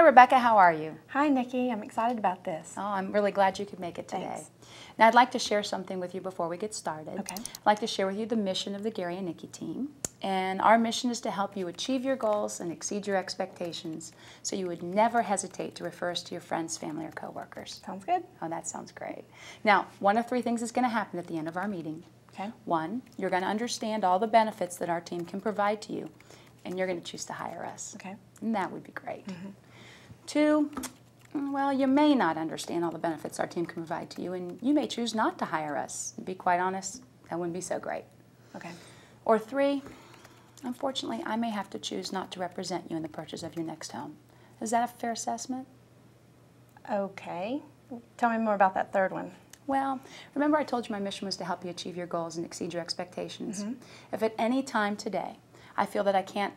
Rebecca, how are you? Hi, Nikki. I'm excited about this. Oh, I'm really glad you could make it today. Thanks. Now, I'd like to share something with you before we get started. Okay. I'd like to share with you the mission of the Gary and Nikki team. And our mission is to help you achieve your goals and exceed your expectations so you would never hesitate to refer us to your friends, family, or coworkers. Sounds good. Oh, that sounds great. Now, one of three things is going to happen at the end of our meeting. Okay. One, you're going to understand all the benefits that our team can provide to you, and you're going to choose to hire us. Okay. And that would be great. Two, well, you may not understand all the benefits our team can provide to you, and you may choose not to hire us. To be quite honest, that wouldn't be so great. Okay. Or three, unfortunately, I may have to choose not to represent you in the purchase of your next home. Is that a fair assessment? Okay. Tell me more about that third one. Well, remember I told you my mission was to help you achieve your goals and exceed your expectations. If at any time today I feel that I can't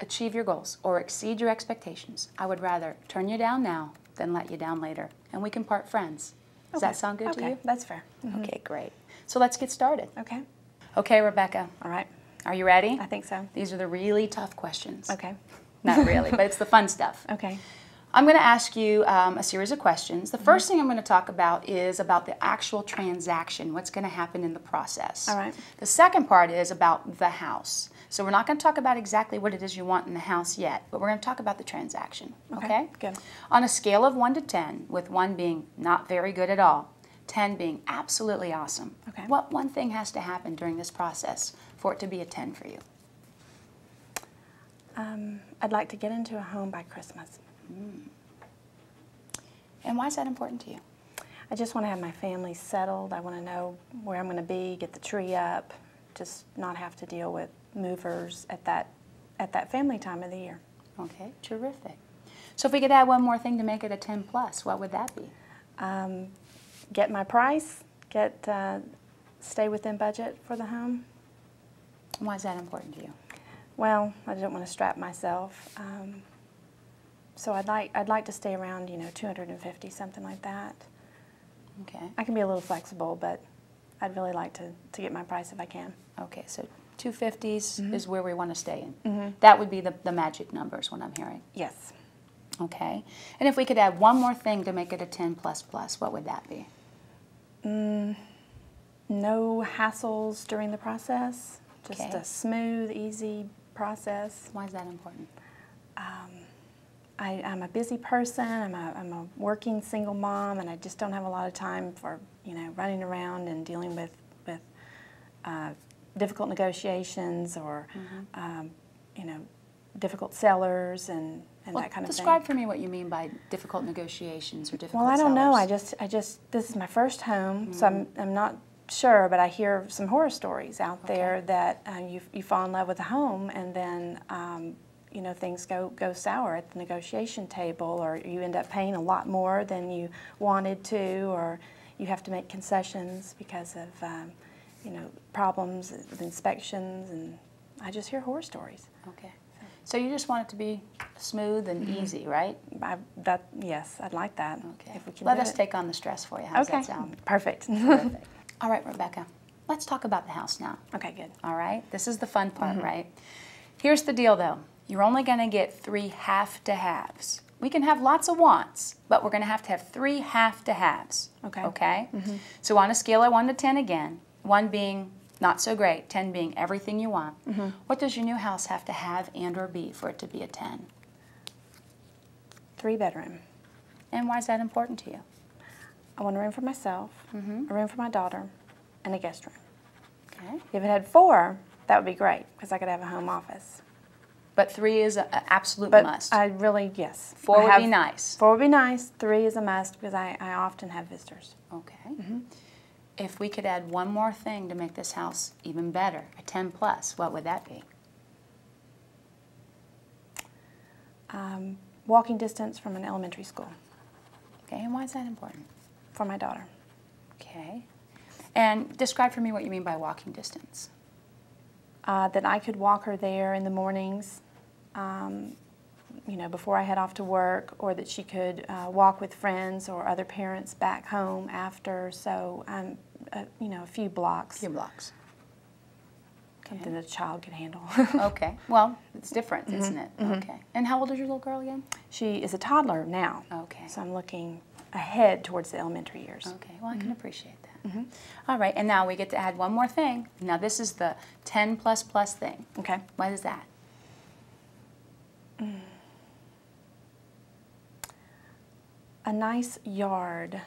achieve your goals or exceed your expectations, I would rather turn you down now than let you down later, and we can part friends. Does that sound good to you? Okay, that's fair. Okay, great. So let's get started. Okay. Okay, Rebecca, All right. are you ready? I think so. These are the really tough questions. Okay. Not really, but it's the fun stuff. Okay. I'm going to ask you a series of questions. The first thing I'm going to talk about is about the actual transaction, what's going to happen in the process. All right. The second part is about the house. So we're not going to talk about exactly what it is you want in the house yet, but we're going to talk about the transaction. Okay? Good. On a scale of 1 to 10, with 1 being not very good at all, 10 being absolutely awesome, Okay. what one thing has to happen during this process for it to be a 10 for you? I'd like to get into a home by Christmas. And why is that important to you? I just want to have my family settled. I want to know where I'm going to be, get the tree up, just not have to deal with movers at that family time of the year. Okay, terrific. So if we could add one more thing to make it a 10 plus, what would that be? Get my price, stay within budget for the home. Why is that important to you? Well, I don't want to strap myself. So I'd like to stay around, 250, something like that. Okay. I can be a little flexible, but I'd really like to get my price if I can. Okay, so 250s is where we want to stay in. That would be the magic numbers, what I'm hearing. Yes. Okay. And if we could add one more thing to make it a 10 plus plus, what would that be? No hassles during the process. Just Okay. a smooth, easy process. Why is that important? I'm a busy person. I'm a working single mom, and I just don't have a lot of time for running around and dealing with difficult negotiations or difficult sellers and that kind of thing. Describe for me what you mean by difficult negotiations or difficult Well, I don't know. sellers. I just this is my first home, so I'm not sure, but I hear some horror stories out there that you fall in love with a home and then things go sour at the negotiation table, or you end up paying a lot more than you wanted to, or you have to make concessions because of problems with inspections, and I just hear horror stories. Okay. So you just want it to be smooth and easy, right? Yes, I'd like that. Okay. If we can Let do us it. take on the stress for you. How does Okay. that sound? Perfect. Terrific. All right, Rebecca, let's talk about the house now. Okay, good. All right? This is the fun part, right? Here's the deal, though. You're only going to get 3 have-to-haves. We can have lots of wants, but we're going to have 3 have-to-haves. Okay. Okay? So on a scale of 1 to 10 again, 1 being not so great, 10 being everything you want, what does your new house have to have and or be for it to be a 10? 3-bedroom. And why is that important to you? I want a room for myself, a room for my daughter, and a guest room. Okay. If it had 4, that would be great, because I could have a home office. But 3 is an absolute But must. Yes. 4 I would have- be nice. 4 would be nice. 3 is a must, because I often have visitors. Okay. If we could add one more thing to make this house even better, a 10 plus, what would that be? Walking distance from an elementary school Okay, and why is that important? for my daughter. Okay. And describe for me what you mean by walking distance. That I could walk her there in the mornings, before I head off to work, or that she could walk with friends or other parents back home after. So, a few blocks. Few blocks. something that a child could handle. Okay. Well, it's different, isn't it? Okay. And how old is your little girl again? She is a toddler now. Okay. So I'm looking ahead towards the elementary years. Okay. Well, I can appreciate that. All right. And now we get to add one more thing. Now this is the 10 plus plus thing. Okay. What is that? A nice yard,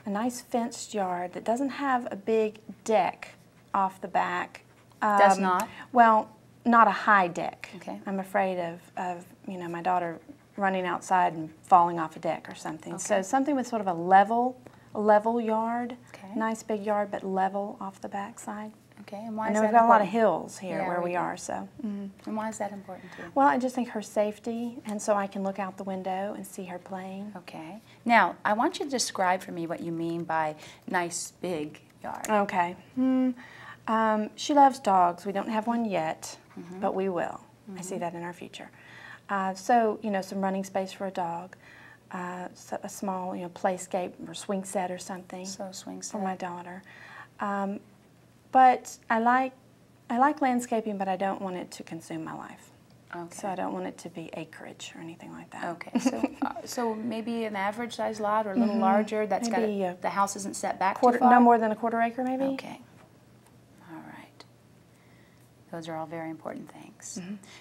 a nice fenced yard that doesn't have a big deck off the back. Does not? Well, not a high deck. Okay. I'm afraid of my daughter running outside and falling off a deck or something. Okay. So something with sort of a level yard, Okay. nice big yard, but level off the back side. Okay. And why I is know that we've got a lot of important? hills here Yeah, where we we do. are, so. And why is that important to you? Well, I just think her safety, and so I can look out the window and see her playing. Okay. Now, I want you to describe for me what you mean by nice big yard. Okay. She loves dogs. We don't have one yet, but we will. I see that in our future. So, some running space for a dog, so a small, playscape or swing set or something So swing set. for my daughter. But I like landscaping, but I don't want it to consume my life. Okay. So I don't want it to be acreage or anything like that. Okay, so maybe an average size lot or a little larger. That's Maybe got the house isn't set back Quarter, too far. no more than a quarter acre, maybe. Okay. All right. Those are all very important things.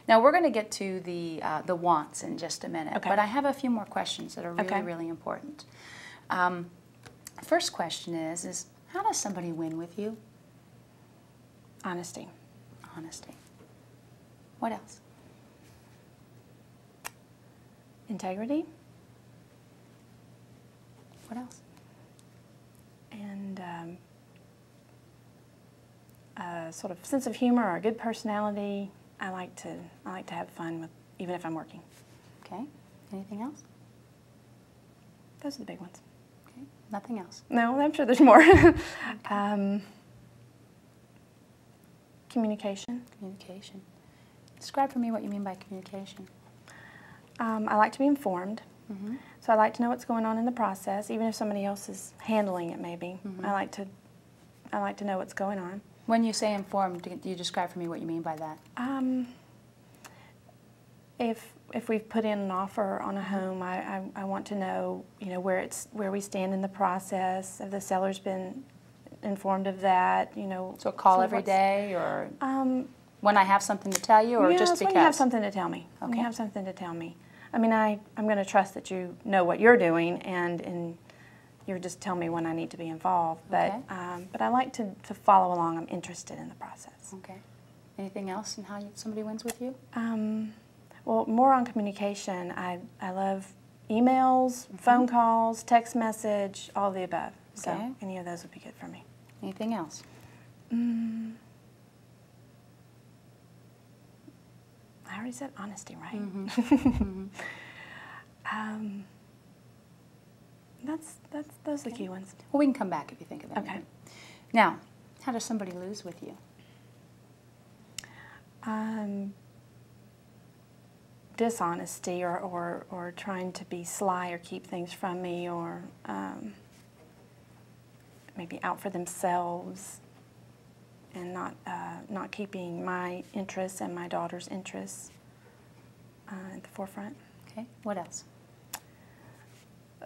Now we're going to get to the wants in just a minute, Okay. but I have a few more questions that are really, Okay. really important. First question is how does somebody win with you? Honesty. Honesty. What else? Integrity. What else? And sort of sense of humor or a good personality. I like to have fun with, even if I'm working. Okay. Anything else? Those are the big ones. Okay. Nothing else. No, I'm sure there's more. Communication. Communication. Describe for me what you mean by communication. I like to be informed. So I like to know what's going on in the process, even if somebody else is handling it. Maybe I like to know what's going on. When you say informed, do you describe for me what you mean by that? If we've put in an offer on a home, I want to know where we stand in the process. Have the seller's been informed of that? So a call sort of every what's- day, or when I have something to tell you, or yeah, just it's because? when you have something to tell me. When Okay. you have something to tell me. I mean, I'm going to trust that you know what you're doing, and you just tell me when I need to be involved. But Okay. but I like to follow along. I'm interested in the process. Okay. Anything else in how somebody wins with you? Well, more on communication. I love emails, phone calls, text message, all of the above. So Okay. any of those would be good for me. Anything else? I already said honesty, right? Those are the key ones. Well, we can come back if you think of anything. Okay. Now, how does somebody lose with you? Dishonesty or trying to be sly or keep things from me, or maybe out for themselves and not keeping my interests and my daughter's interests at the forefront. Okay. What else?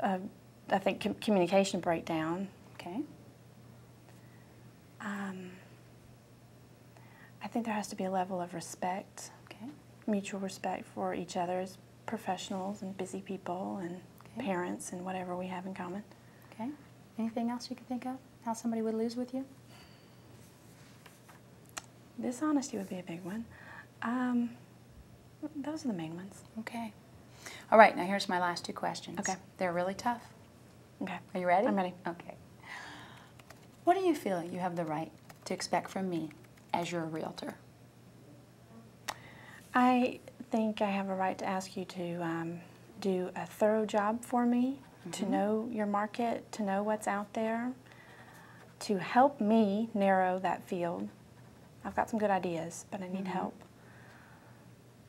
I think communication breakdown. Okay. I think there has to be a level of respect, Okay. mutual respect for each other as professionals and busy people and Okay. parents and whatever we have in common. Okay. Anything else you can think of? How somebody would lose with you? Dishonesty would be a big one. Those are the main ones. Okay. All right. Now here's my last two questions. Okay. They're really tough. Okay. Are you ready? I'm ready. Okay. What do you feel you have the right to expect from me as your realtor? I think I have a right to ask you to do a thorough job for me, to know your market, to know what's out there, to help me narrow that field. I've got some good ideas, but I need help.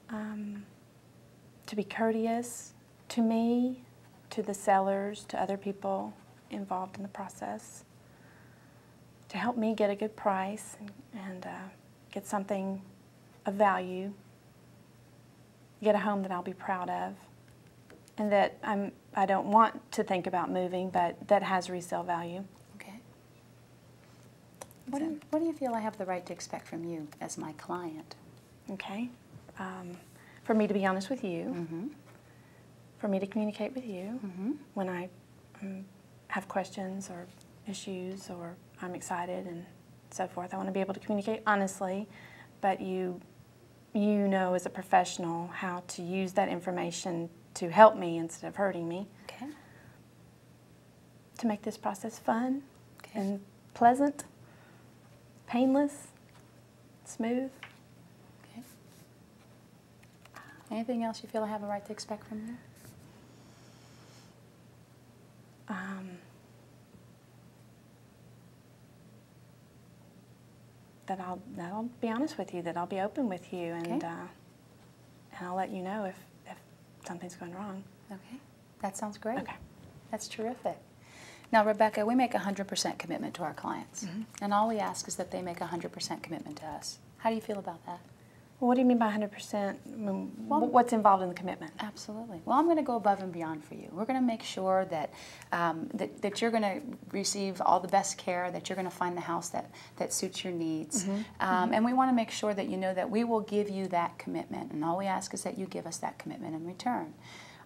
To be courteous to me, to the sellers, to other people involved in the process, to help me get a good price and get something of value, get a home that I'll be proud of, and that I don't want to think about moving, but that has resale value. Okay. What do you feel I have the right to expect from you as my client? Okay. For me to be honest with you, Mm-hmm. for me to communicate with you Mm-hmm. when I have questions or issues or I'm excited and so forth. I want to be able to communicate honestly, but you know as a professional how to use that information to help me instead of hurting me. Okay. To make this process fun Okay. and pleasant, painless, smooth. Okay. Anything else you feel I have a right to expect from you? That I'll be honest with you, that I'll be open with you, and Okay. and I'll let you know if something's going wrong. Okay. That sounds great. Okay. That's terrific. Now, Rebecca, we make 100% commitment to our clients, Mm-hmm. and all we ask is that they make 100% commitment to us. How do you feel about that? Well, what do you mean by 100%? Well- What's involved in the commitment? Absolutely. Well, I'm going to go above and beyond for you. We're going to make sure that that you're going to receive all the best care, that you're going to find the house that suits your needs. And we want to make sure that you know that we will give you that commitment, and all we ask is that you give us that commitment in return.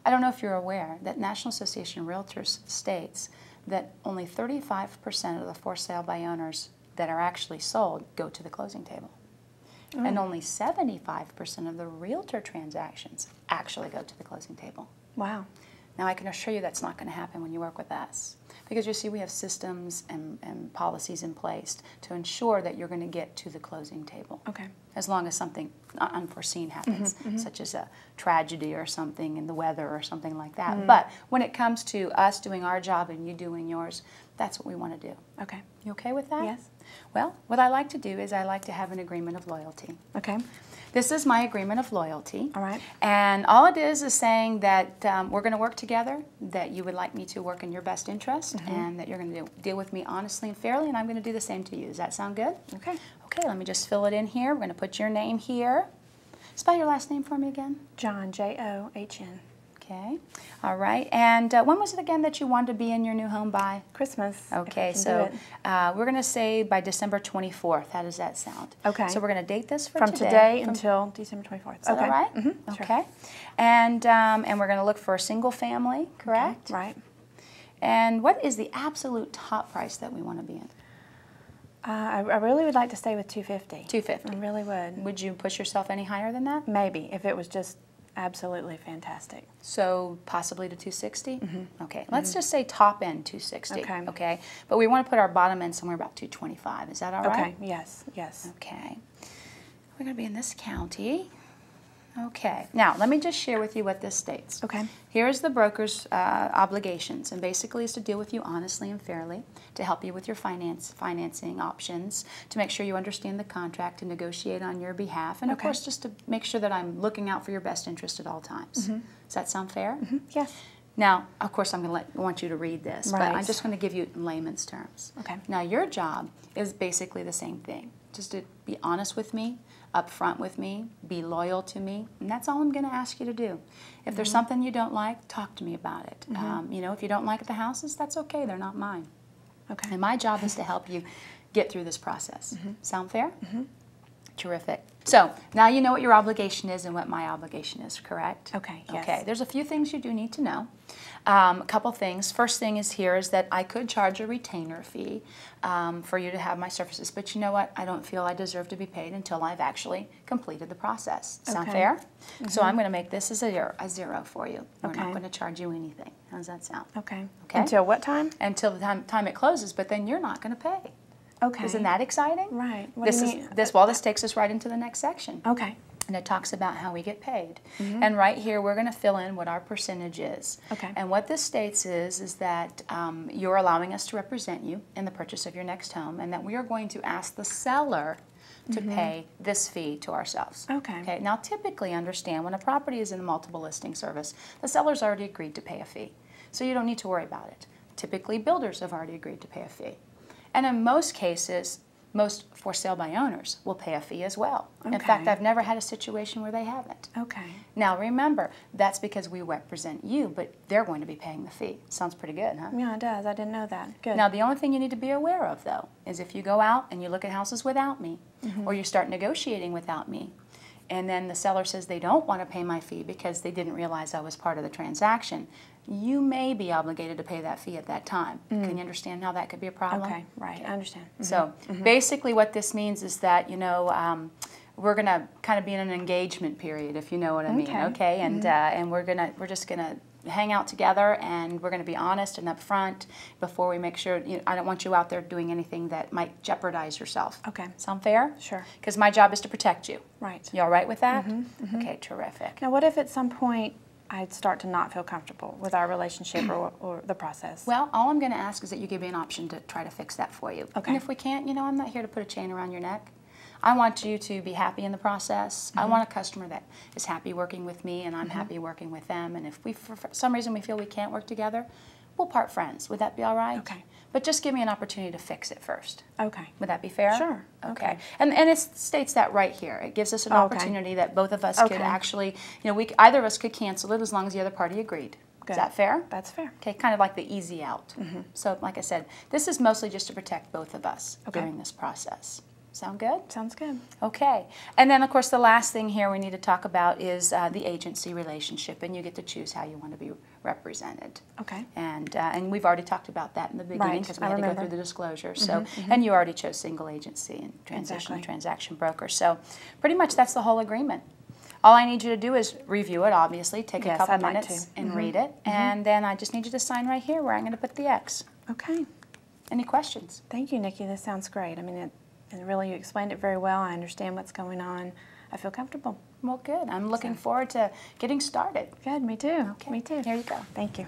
I don't know if you're aware that National Association of Realtors states that only 35% of the for sale by owners that are actually sold go to the closing table. And only 75% of the realtor transactions actually go to the closing table. Wow. Now, I can assure you that's not going to happen when you work with us. Because you see, we have systems and policies in place to ensure that you're going to get to the closing table. Okay. As long as something unforeseen happens, such as a tragedy or something in the weather or something like that. But when it comes to us doing our job and you doing yours, that's what we want to do. Okay. You okay with that? Yes. Well, what I like to do is I like to have an agreement of loyalty. Okay. This is my agreement of loyalty. All right. And all it is saying that we're going to work together, that you would like me to work in your best interest, and that you're going to deal with me honestly and fairly, and I'm going to do the same to you. Does that sound good? Okay. Okay, let me just fill it in here. We're going to put your name here. Spell your last name for me again. John, John. Okay. All right. And when was it again that you wanted to be in your new home by? Christmas. if Okay, I can do so it. we're going to say by December 24th. How does that sound? Okay. So we're going to date this for From today until December 24th. Is that all right? Mm-hmm. Sure. Okay. And we're going to look for a single family, correct? Okay. Right. And what is the absolute top price that we want to be in? I really would like to stay with 250. 250. I really would. Would you push yourself any higher than that? Maybe if it was just absolutely fantastic. So possibly to 260? Okay. Let's just say top end 260. Okay. Okay. But we want to put our bottom end somewhere about 225. Is that all right? Okay. Yes. Yes. Okay. We're going to be in this county. Okay. Now, let me just share with you what this states. Okay. Here's the broker's obligations, and basically is to deal with you honestly and fairly, to help you with your financing options, to make sure you understand the contract, to negotiate on your behalf, and of Okay. course just to make sure that I'm looking out for your best interest at all times. Does that sound fair? Yes. Now, of course, I'm going to want you to read this, but Right. I'm just going to give you it in layman's terms. Okay. Now, your job is basically the same thing, just to be honest with me, upfront with me, be loyal to me, and that's all I'm going to ask you to do. If there's something you don't like, talk to me about it. You know, if you don't like the houses, that's okay. They're not mine. Okay. And my job is to help you get through this process. Sound fair? Terrific. So now you know what your obligation is and what my obligation is, correct? Okay, yes. Okay, there's a few things you do need to know. A couple things. First thing is here is that I could charge a retainer fee for you to have my services, but you know what? I don't feel I deserve to be paid until I've actually completed the process. Sound Okay. fair? So I'm going to make this as a zero for you. We're not Okay. going to charge you anything. How does that sound? Okay. Okay. Until what time? Until the time it closes, but then you're not going to pay. Okay. Isn't that exciting? Right. What This do you is mean? this takes us right into the next section. Okay. And it talks about how we get paid. And right here, we're going to fill in what our percentage is. Okay. And what this states is that you're allowing us to represent you in the purchase of your next home, and that we are going to ask the seller to pay this fee to ourselves. Okay. Okay. Now, typically, understand when a property is in a multiple listing service, the seller's already agreed to pay a fee, so you don't need to worry about it. Typically, builders have already agreed to pay a fee. And in most cases, most for sale by owners will pay a fee as well. Okay. In fact, I've never had a situation where they haven't. Okay. Now remember, that's because we represent you, but they're going to be paying the fee. Sounds pretty good, huh? Yeah, it does. I didn't know that. Good. Now the only thing you need to be aware of, though, is if you go out and you look at houses without me, or you start negotiating without me, and then the seller says they don't want to pay my fee because they didn't realize I was part of the transaction, you may be obligated to pay that fee at that time. Can you understand how that could be a problem? Okay, right. I understand. So basically what this means is that, you know, we're going to kind of be in an engagement period, if you know what I mean, okay? And we're just going to hang out together, and we're going to be honest and upfront before we make sure, you know, I don't want you out there doing anything that might jeopardize yourself. Okay. Sound fair? Sure. Because my job is to protect you. Right. You all right with that? Okay, terrific. Now, what if at some point I'd start to not feel comfortable with our relationship or the process? Well, all I'm going to ask is that you give me an option to try to fix that for you. Okay. And if we can't, you know, I'm not here to put a chain around your neck. I want you to be happy in the process. I want a customer that is happy working with me, and I'm happy working with them. And if we, for some reason, we feel we can't work together, we'll part friends. Would that be all right? Okay. But just give me an opportunity to fix it first. Okay. Would that be fair? Sure. Okay. And it states that right here. It gives us an opportunity that both of us could actually, you know, either of us could cancel it as long as the other party agreed. Good. Is that fair? That's fair. Okay, kind of like the easy out. So like I said, this is mostly just to protect both of us during this process. Sound good? Sounds good. Okay. And then, of course, the last thing here we need to talk about is the agency relationship, and you get to choose how you want to be represented. Okay. And we've already talked about that in the beginning because we had to go through the disclosure. So, and you already chose single agency and transition and transaction broker. So, pretty much that's the whole agreement. All I need you to do is review it, obviously, take a couple minutes and read it, and then I just need you to sign right here where I'm going to put the X. Okay. Any questions? Thank you, Nikki. This sounds great. I mean, and really, you explained it very well. I understand what's going on. I feel comfortable. Well, good. I'm looking forward to getting started. Good, me too. Okay. Me too. Here you go. Thank you.